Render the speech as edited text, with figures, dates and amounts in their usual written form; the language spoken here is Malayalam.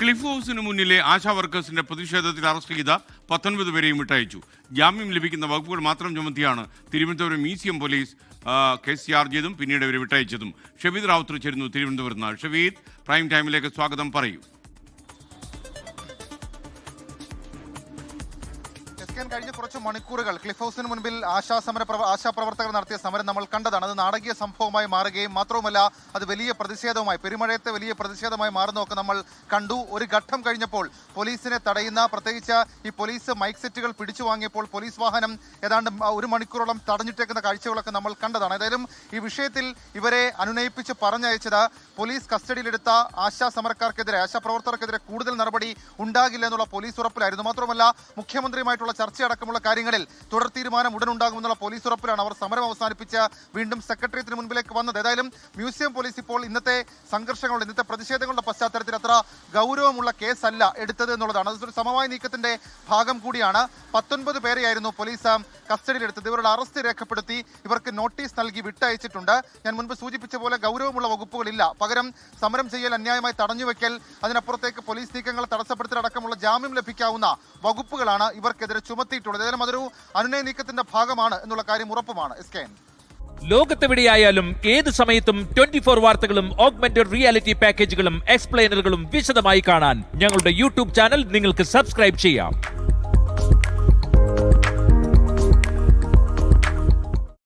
ക്ലിഫ് ഹൗസിന് മുന്നിലെ ആശാ വർക്കേഴ്സിന്റെ പ്രതിഷേധത്തിൽ അറസ്റ്റ് ചെയ്ത 19 പേരെയും വിട്ടയച്ചു. ജാമ്യം ലഭിക്കുന്ന വകുപ്പുകൾ മാത്രം ചുമത്തിയാണ് Thiruvananthapuram museum police case charge ചെയ്തും പിന്നീട് ഇവരെ വിട്ടയച്ചതും. ഷബീദ് റാവുത്തർ ചേരുന്നു തിരുവനന്തപുരത്ത് നിന്ന്. ഷബീദ്, പ്രൈം ടൈമിലേക്ക് സ്വാഗതം, പറയൂ. കഴിഞ്ഞ കുറച്ച് മണിക്കൂറുകൾ ക്ലിഫ് ഹൗസിന് മുൻപിൽ ആശാപ്രവർത്തകർ നടത്തിയ സമരം നമ്മൾ കണ്ടതാണ്. അത് നാടകീയ സംഭവമായി മാറുകയും മാത്രവുമല്ല അത് വലിയ പ്രതിഷേധവുമായി, പെരുമഴയത്തെ വലിയ പ്രതിഷേധമായി മാറുന്നതൊക്കെ നമ്മൾ കണ്ടു. ഒരു ഘട്ടം കഴിഞ്ഞപ്പോൾ പോലീസിനെ തടയുന്ന, പ്രത്യേകിച്ച് ഈ പോലീസ് മൈക്ക് സെറ്റുകൾ പിടിച്ചു വാങ്ങിയപ്പോൾ പോലീസ് വാഹനം ഏതാണ്ട് 1 മണിക്കൂറോളം തടഞ്ഞിട്ടേക്കുന്ന കാഴ്ചകളൊക്കെ നമ്മൾ കണ്ടതാണ്. ഏതായാലും ഈ വിഷയത്തിൽ ഇവരെ അനുനയിപ്പിച്ച് പറഞ്ഞയച്ചത് പോലീസ് കസ്റ്റഡിയിലെടുത്ത ആശാപ്രവർത്തകർക്കെതിരെ കൂടുതൽ നടപടി ഉണ്ടാകില്ല എന്നുള്ള പോലീസ് ഉറപ്പിലായിരുന്നു. മാത്രമല്ല മുഖ്യമന്ത്രിയുമായിട്ടുള്ള ചർച്ചയടക്കമുള്ള കാര്യങ്ങളിൽ തുടർ തീരുമാനം ഉടൻ ഉണ്ടാകുമെന്നുള്ള പോലീസ് ഉറപ്പിലാണ് അവർ സമരം അവസാനിപ്പിച്ച് വീണ്ടും സെക്രട്ടേറിയറ്റിന് മുൻപിലേക്ക് വന്നത്. ഏതായാലും മ്യൂസിയം പോലീസ് ഇപ്പോൾ ഇന്നത്തെ പ്രതിഷേധങ്ങളുടെ പശ്ചാത്തലത്തിൽ അത്ര ഗൗരവമുള്ള കേസല്ല എടുത്തത് എന്നുള്ളതാണ്. അതൊരു സമവായ നീക്കത്തിന്റെ ഭാഗം കൂടിയാണ്. 19 പേരെയായിരുന്നു പോലീസ് കസ്റ്റഡിയിലെടുത്തത്. ഇവരുടെ അറസ്റ്റ് രേഖപ്പെടുത്തി ഇവർക്ക് നോട്ടീസ് നൽകി വിട്ടയച്ചിട്ടുണ്ട്. ഞാൻ മുൻപ് സൂചിപ്പിച്ച പോലെ ഗൗരവമുള്ള വകുപ്പുകളില്ല. പകരം സമരം ചെയ്യൽ, അന്യായമായി തടഞ്ഞുവെക്കൽ, അതിനപ്പുറത്തേക്ക് പോലീസ് നീക്കങ്ങൾ തടസ്സപ്പെടുത്തലടക്കമുള്ള ജാമ്യം ലഭിക്കാവുന്ന വകുപ്പുകളാണ് ഇവർക്കെതിരെ ചുമത്തിയിട്ടുള്ളത്. ഏതായാലും അതൊരു അനുനയ നീക്കത്തിന്റെ ഭാഗമാണ് എന്നുള്ള കാര്യം ഉറപ്പുമാണ്. ലോകത്തെവിടെയായാലും ഏത് സമയത്തും 24 വാർത്തകളും ഓഗ്മെന്റഡ് റിയാലിറ്റി പാക്കേജുകളും എക്സ്പ്ലെയിനറുകളും വിശദമായി കാണാൻ ഞങ്ങളുടെ യൂട്യൂബ് ചാനൽ നിങ്ങൾക്ക് സബ്സ്ക്രൈബ് ചെയ്യാം.